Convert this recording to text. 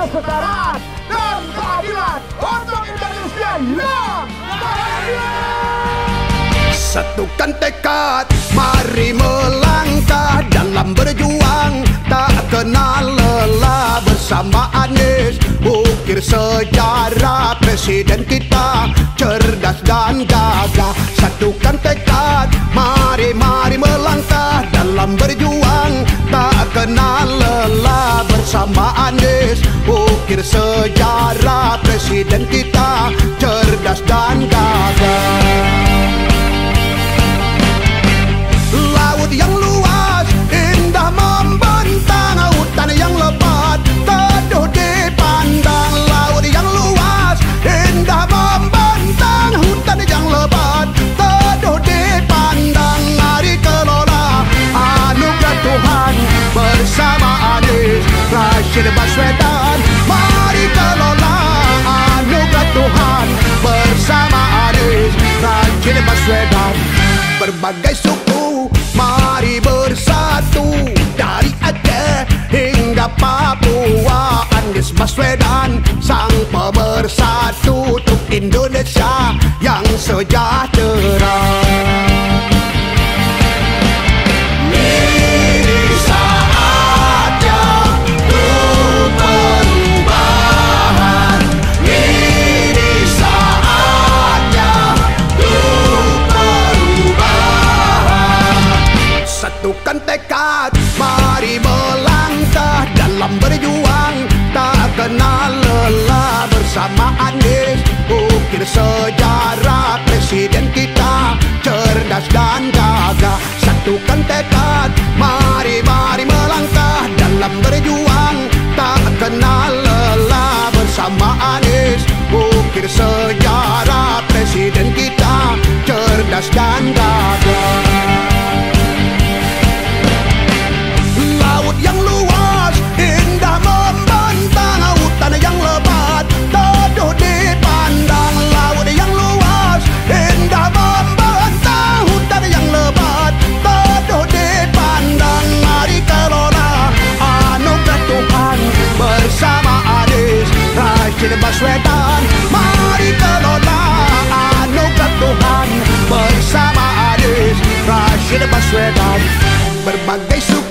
kesetaraan dan keadilan untuk Indonesia yang bahagia. Satukan tekad, mari melangkah dalam berjuang, tak kenal lelah bersama Anies. Ukir sejarah presiden kita, cerdas dan gagah. Satukan tekad, mari melangkah dalam berjuang, tak kenal lelah bersama Anies. Ukir sejarah presiden kita, cerdas dan gagah. Laut yang luas, indah membentang, hutan yang lebat, teduh dipandang. Laut yang luas, indah membentang, hutan yang lebat, teduh dipandang. Mari kelola anugerah Tuhan bersama Anies Rashid Baswedan. Mari kelola anugerah Tuhan bersama Anies Rashid Baswedan. Berbagai suku mari bersatu, dari Aceh hingga Papua. Anies Baswedan sang pemersatu untuk Indonesia yang sejahtera. Ini saatnya untuk perubahan. Ini saatnya untuk perubahan. Satukan tekad, mari melangkah dalam berjuang, tak kenal lelah bersama Anies. Ukir sejarah presiden kita, cerdas dan gagah. Satukan tekad, mari melangkah dalam berjuang, tak kenal lelah bersama Anies. Ukir sejarah presiden kita, cerdas dan gagah. Laut yang luas, indah membentang, hutan yang lebat, teduh dipandang. Laut yang luas, indah membentang, hutan yang lebat, teduh dipandang. Mari kelola anugerah Tuhan bersama Anies Rashid Baswedan. Mari kelola anugerah Tuhan bersama Anies Rashid Baswedan. Berbagai suku